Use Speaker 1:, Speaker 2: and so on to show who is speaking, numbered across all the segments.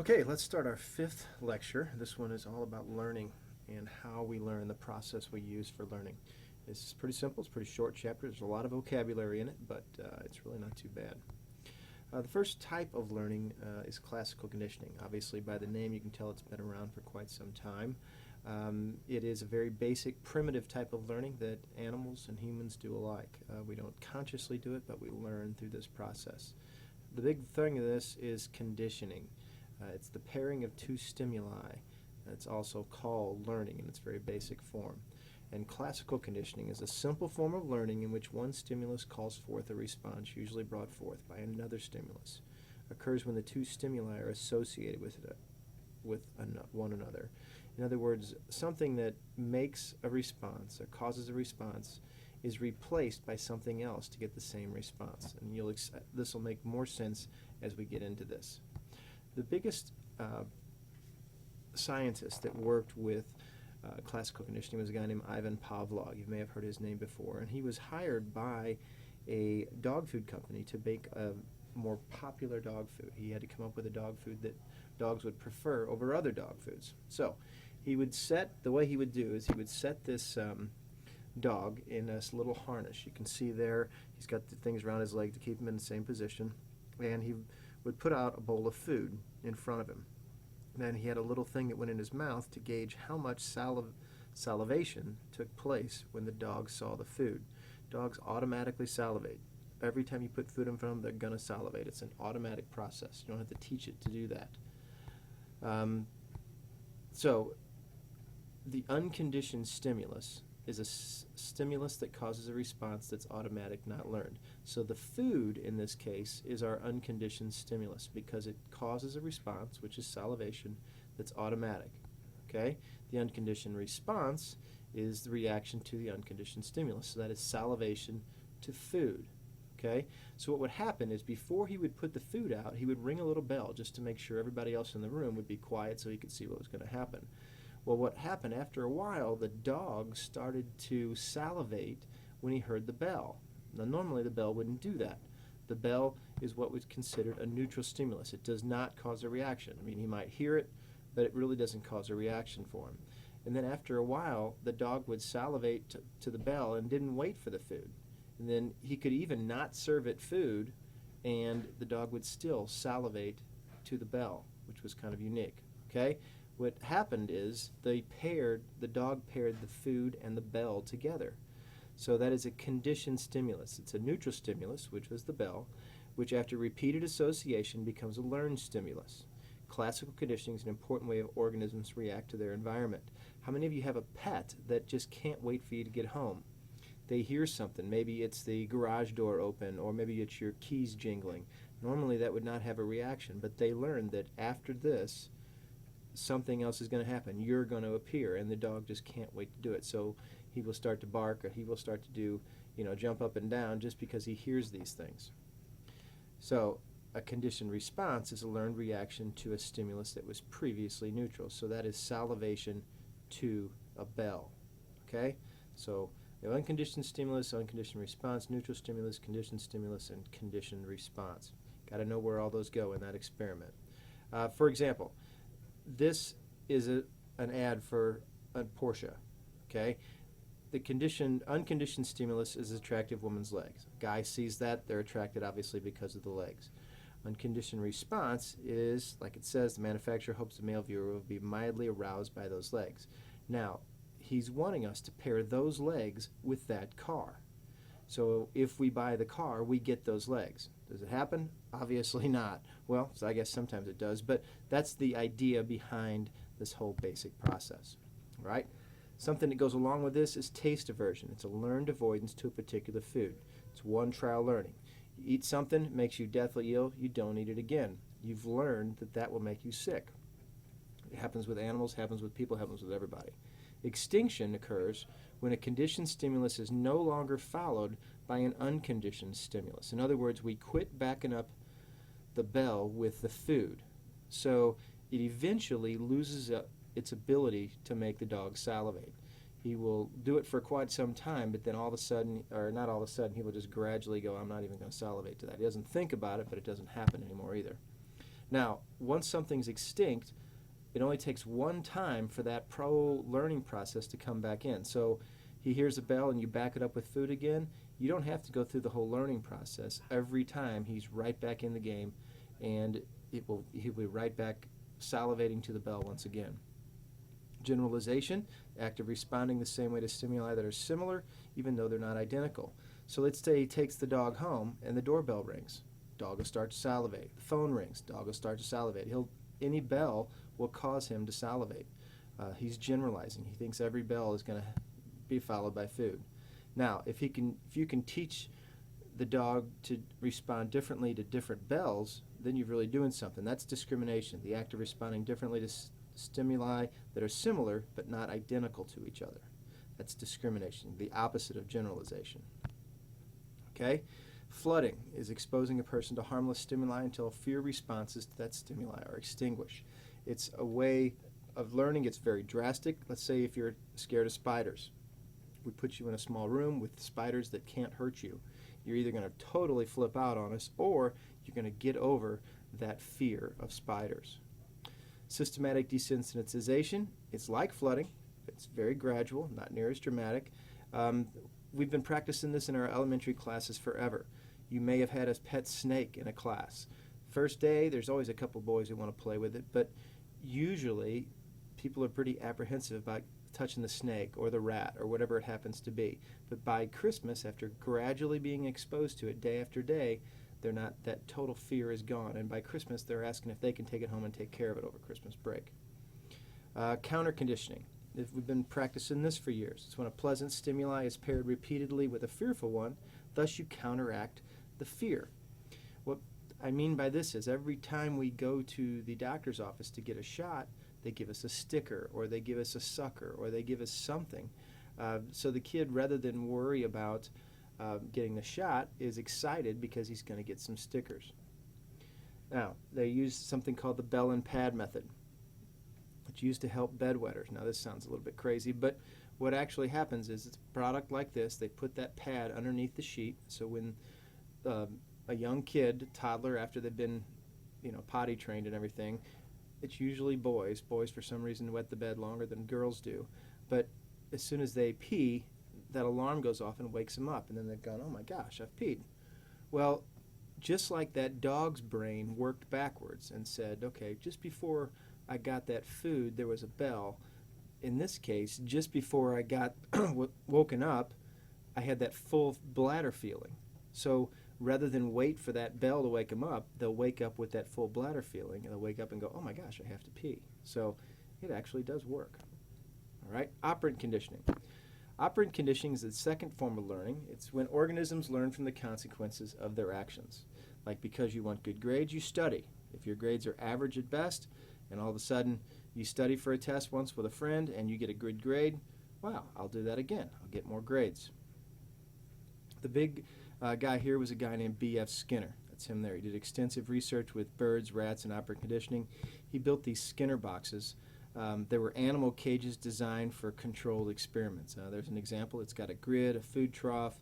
Speaker 1: Okay, let's start our fifth lecture. This one is all about learning and how we learn, the process we use for learning. This is pretty simple. It's a pretty short chapter. There's a lot of vocabulary in it, but it's really not too bad. The first type of learning is classical conditioning. Obviously, by the name, you can tell it's been around for quite some time. It is a very basic, primitive type of learning that animals and humans do alike. We don't consciously do it, but we learn through this process. The big thing of this is conditioning. It's the pairing of two stimuli. It's also called learning in its very basic form. And classical conditioning is a simple form of learning in which one stimulus calls forth a response, usually brought forth by another stimulus. Occurs when the two stimuli are associated with one another. In other words, something that makes a response or causes a response is replaced by something else to get the same response. And this will make more sense as we get into this. The biggest scientist that worked with classical conditioning was a guy named Ivan Pavlov. You may have heard his name before. And he was hired by a dog food company to make a more popular dog food. He had to come up with a dog food that dogs would prefer over other dog foods. So the way he would do is he would set this dog in this little harness. You can see there he's got the things around his leg to keep him in the same position. And he would put out a bowl of food in front of him. Then he had a little thing that went in his mouth to gauge how much salivation took place when the dog saw the food. Dogs automatically salivate. Every time you put food in front of them, they're going to salivate. It's an automatic process. You don't have to teach it to do that. So the unconditioned stimulus is a stimulus that causes a response that's automatic, not learned. So the food, in this case, is our unconditioned stimulus because it causes a response, which is salivation, that's automatic. Okay? The unconditioned response is the reaction to the unconditioned stimulus. So that is salivation to food. Okay? So what would happen is before he would put the food out, he would ring a little bell just to make sure everybody else in the room would be quiet so he could see what was going to happen. Well, what happened after a while, the dog started to salivate when he heard the bell. Now, normally the bell wouldn't do that. The bell is what was considered a neutral stimulus. It does not cause a reaction. I mean, he might hear it, but it really doesn't cause a reaction for him. And then after a while, the dog would salivate to the bell and didn't wait for the food. And then he could even not serve it food, and the dog would still salivate to the bell, which was kind of unique. Okay? What happened is the dog paired the food and the bell together. So that is a conditioned stimulus. It's a neutral stimulus, which was the bell, which after repeated association becomes a learned stimulus. Classical conditioning is an important way of organisms react to their environment. How many of you have a pet that just can't wait for you to get home? They hear something. Maybe it's the garage door open, or maybe it's your keys jingling. Normally that would not have a reaction, but they learned that after this, something else is going to happen. You're going to appear, and the dog just can't wait to do it. So he will start to bark, or he will start to do, jump up and down just because he hears these things. So a conditioned response is a learned reaction to a stimulus that was previously neutral. So that is salivation to a bell. Okay? So we have unconditioned stimulus, unconditioned response, neutral stimulus, conditioned stimulus, and conditioned response. Got to know where all those go in that experiment. For example, this is an ad for a Porsche. Okay? The unconditioned stimulus is an attractive woman's legs. Guy sees that, they're attracted obviously because of the legs. Unconditioned response is, like it says, the manufacturer hopes the male viewer will be mildly aroused by those legs. Now, he's wanting us to pair those legs with that car. So if we buy the car, we get those legs. Does it happen? Obviously not. Well, so I guess sometimes it does, but that's the idea behind this whole basic process. Right? Something that goes along with this is taste aversion. It's a learned avoidance to a particular food. It's one trial learning. You eat something, it makes you deathly ill, you don't eat it again. You've learned that that will make you sick. It happens with animals, happens with people, happens with everybody. Extinction occurs when a conditioned stimulus is no longer followed by an unconditioned stimulus. In other words, we quit backing up the bell with the food. So it eventually loses its ability to make the dog salivate. He will do it for quite some time, but then all of a sudden, or not all of a sudden, he will just gradually go, I'm not even going to salivate to that. He doesn't think about it, but it doesn't happen anymore either. Now, once something's extinct, it only takes one time for that pro-learning process to come back in. So he hears a bell and you back it up with food again, you don't have to go through the whole learning process. Every time he's right back in the game, and he'll be right back salivating to the bell once again. Generalization, the act of responding the same way to stimuli that are similar, even though they're not identical. So let's say he takes the dog home and the doorbell rings. Dog will start to salivate. The phone rings. Dog will start to salivate. Any bell will cause him to salivate. He's generalizing. He thinks every bell is going to be followed by food. Now, if you can teach the dog to respond differently to different bells, then you're really doing something. That's discrimination, the act of responding differently to stimuli that are similar but not identical to each other. That's discrimination, the opposite of generalization. Okay? Flooding is exposing a person to harmless stimuli until fear responses to that stimuli are extinguished. It's a way of learning. It's very drastic. Let's say if you're scared of spiders. We put you in a small room with spiders that can't hurt you. You're either going to totally flip out on us, or you're going to get over that fear of spiders. Systematic desensitization, it's like flooding. It's very gradual, not near as dramatic. We've been practicing this in our elementary classes forever. You may have had a pet snake in a class. First day, there's always a couple boys who want to play with it, but usually people are pretty apprehensive about touching the snake or the rat or whatever it happens to be. But by Christmas, after gradually being exposed to it day after day, that total fear is gone. And by Christmas, they're asking if they can take it home and take care of it over Christmas break. Counter conditioning. We've been practicing this for years. It's when a pleasant stimuli is paired repeatedly with a fearful one, thus you counteract the fear. What I mean by this is every time we go to the doctor's office to get a shot, they give us a sticker, or they give us a sucker, or they give us something. So the kid, rather than worry about getting the shot, is excited because he's going to get some stickers. Now, they use something called the bell and pad method, which used to help bedwetters. Now, this sounds a little bit crazy, but what actually happens is it's a product like this. They put that pad underneath the sheet, so when a young kid, toddler, after they've been potty trained and everything, it's usually boys. Boys, for some reason, wet the bed longer than girls do. But as soon as they pee, that alarm goes off and wakes them up. And then they've gone, oh my gosh, I've peed. Well, just like that dog's brain worked backwards and said, okay, just before I got that food, there was a bell. In this case, just before I got woken up, I had that full bladder feeling. So rather than wait for that bell to wake them up, they'll wake up with that full bladder feeling, and they'll wake up and go, oh my gosh, I have to pee. So it actually does work. All right, operant conditioning. Operant conditioning is the second form of learning. It's when organisms learn from the consequences of their actions. Like because you want good grades, you study. If your grades are average at best, and all of a sudden you study for a test once with a friend and you get a good grade, wow, I'll do that again. I'll get more grades. The big guy here was a guy named B.F. Skinner. That's him there. He did extensive research with birds, rats, and operant conditioning. He built these Skinner boxes. There were animal cages designed for controlled experiments. There's an example. It's got a grid, a food trough,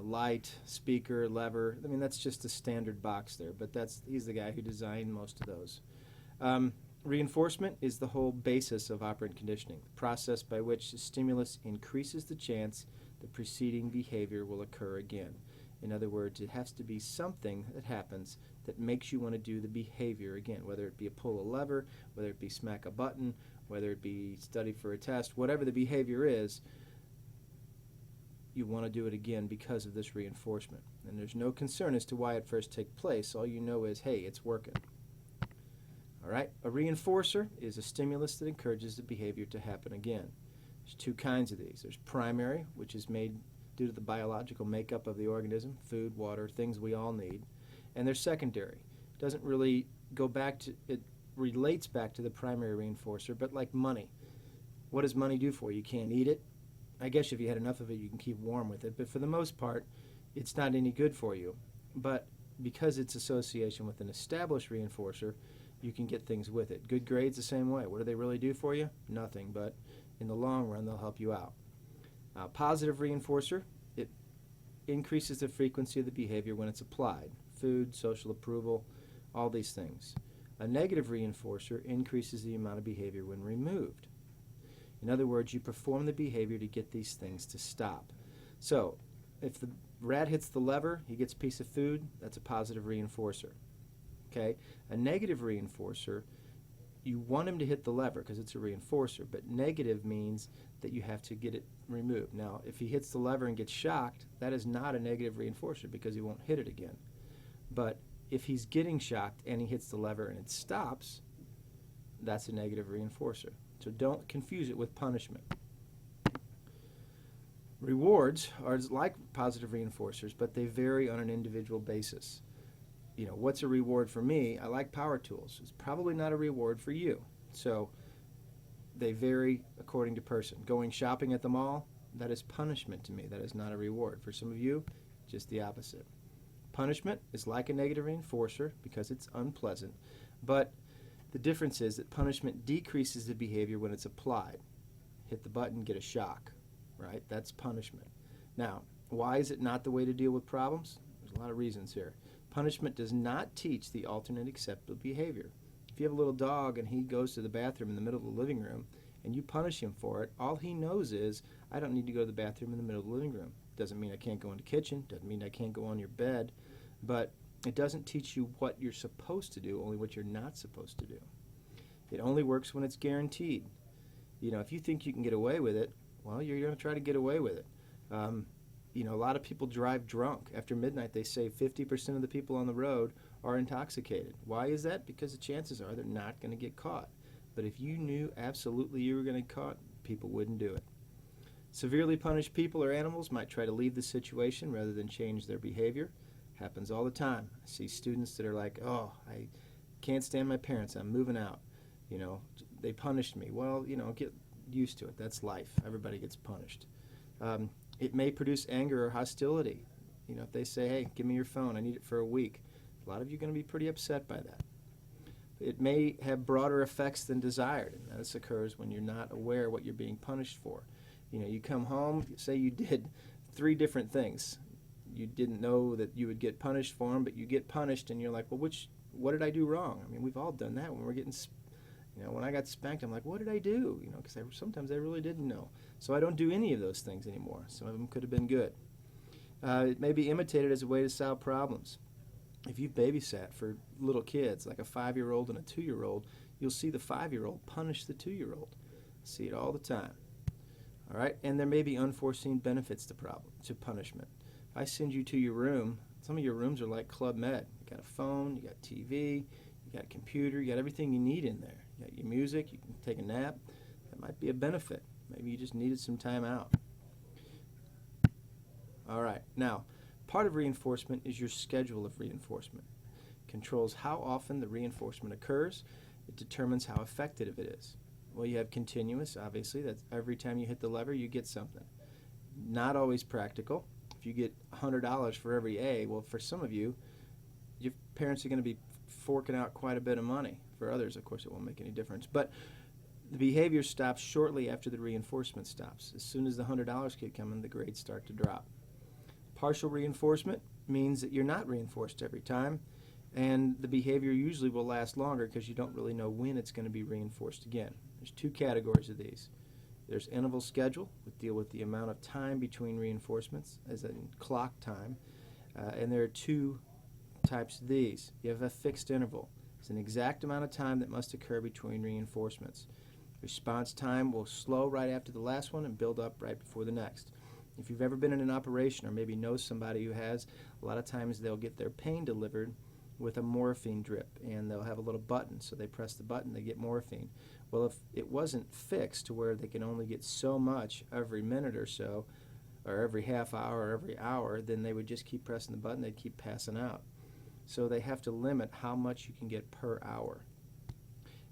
Speaker 1: light, speaker, lever. I mean, that's just a standard box there, but he's the guy who designed most of those. Reinforcement is the whole basis of operant conditioning, the process by which the stimulus increases the chance the preceding behavior will occur again. In other words, it has to be something that happens that makes you want to do the behavior again, whether it be pull a lever, whether it be smack a button, whether it be study for a test, whatever the behavior is, you want to do it again because of this reinforcement. And there's no concern as to why it first took place. All you know is, hey, it's working. All right, a reinforcer is a stimulus that encourages the behavior to happen again. There's two kinds of these. There's primary, which is made due to the biological makeup of the organism, food, water, things we all need. And there's secondary. It doesn't really go back to, it relates back to the primary reinforcer, but like money. What does money do for you? You can't eat it. I guess if you had enough of it, you can keep warm with it, but for the most part, it's not any good for you. But because it's association with an established reinforcer, you can get things with it. Good grades the same way. What do they really do for you? Nothing, but in the long run, they'll help you out. Positive reinforcer, it increases the frequency of the behavior when it's applied. Food, social approval, all these things. A negative reinforcer increases the amount of behavior when removed. In other words, you perform the behavior to get these things to stop. So, if the rat hits the lever, he gets a piece of food, that's a positive reinforcer. Okay? A negative reinforcer, you want him to hit the lever because it's a reinforcer, but negative means that you have to get it removed. Now, if he hits the lever and gets shocked, that is not a negative reinforcer because he won't hit it again. But if he's getting shocked and he hits the lever and it stops, that's a negative reinforcer. So don't confuse it with punishment. Rewards are like positive reinforcers, but they vary on an individual basis. You know, what's a reward for me? I like power tools. It's probably not a reward for you. So they vary according to person. Going shopping at the mall, that is punishment to me. That is not a reward. For some of you, just the opposite. Punishment is like a negative reinforcer because it's unpleasant, but the difference is that punishment decreases the behavior when it's applied. Hit the button, get a shock, right? That's punishment. Now, why is it not the way to deal with problems? There's a lot of reasons here. Punishment does not teach the alternate acceptable behavior. If you have a little dog and he goes to the bathroom in the middle of the living room and you punish him for it, all he knows is, I don't need to go to the bathroom in the middle of the living room. Doesn't mean I can't go in the kitchen, doesn't mean I can't go on your bed, but it doesn't teach you what you're supposed to do, only what you're not supposed to do. It only works when it's guaranteed. You know, if you think you can get away with it, well, you're going to try to get away with it. You know, a lot of people drive drunk. After midnight, they say 50% of the people on the road are intoxicated. Why is that? Because the chances are they're not going to get caught. But if you knew absolutely you were going to get caught, people wouldn't do it. Severely punished people or animals might try to leave the situation rather than change their behavior. Happens all the time. I see students that are like, oh, I can't stand my parents, I'm moving out. You know, they punished me. Well, you know, get used to it. That's life. Everybody gets punished. It may produce anger or hostility. You know, if they say, hey, give me your phone, I need it for a week. A lot of you are going to be pretty upset by that. It may have broader effects than desired, and this occurs when you're not aware what you're being punished for. You know, you come home, say you did 3 different things. You didn't know that you would get punished for them, but you get punished and you're like, well, what did I do wrong? I mean, we've all done that when we're getting, you know, when I got spanked, I'm like, what did I do? You know, because sometimes I really didn't know. So I don't do any of those things anymore. Some of them could have been good. It may be imitated as a way to solve problems. If you've babysat for little kids, like a 5-year-old and a 2-year-old, you'll see the 5-year-old punish the 2-year-old. See it all the time. All right, and there may be unforeseen benefits to punishment. If I send you to your room, some of your rooms are like Club Med. You got a phone, you got TV, you got a computer, you got everything you need in there. You got your music, you can take a nap. That might be a benefit. Maybe you just needed some time out. All right, now, part of reinforcement is your schedule of reinforcement. It controls how often the reinforcement occurs. It determines how effective it is. Well, you have continuous, obviously. That's every time you hit the lever, you get something. Not always practical. If you get $100 for every A, well, for some of you, your parents are going to be forking out quite a bit of money. For others, of course, it won't make any difference. But the behavior stops shortly after the reinforcement stops. As soon as the $100 get coming, the grades start to drop. Partial reinforcement means that you're not reinforced every time, and the behavior usually will last longer because you don't really know when it's going to be reinforced again. There's 2 categories of these. There's interval schedule, which deal with the amount of time between reinforcements, as in clock time, and there are 2 types of these. You have a fixed interval. It's an exact amount of time that must occur between reinforcements. Response time will slow right after the last one and build up right before the next. If you've ever been in an operation or maybe know somebody who has, a lot of times they'll get their pain delivered with a morphine drip, and they'll have a little button, so they press the button, they get morphine. Well, if it wasn't fixed to where they can only get so much every minute or so, or every half hour or every hour, then they would just keep pressing the button, they'd keep passing out. So they have to limit how much you can get per hour.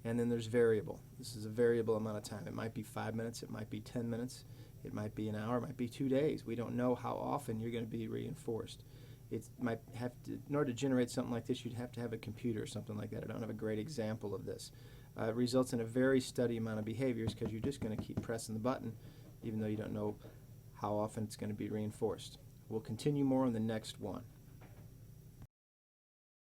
Speaker 1: And then there's variable. This is a variable amount of time. It might be 5 minutes, it might be 10 minutes, it might be an hour, it might be 2 days. We don't know how often you're going to be reinforced. It might have to, in order to generate something like this, you'd have to have a computer or something like that. I don't have a great example of this. It results in a very steady amount of behaviors because you're just going to keep pressing the button even though you don't know how often it's going to be reinforced. We'll continue more on the next one.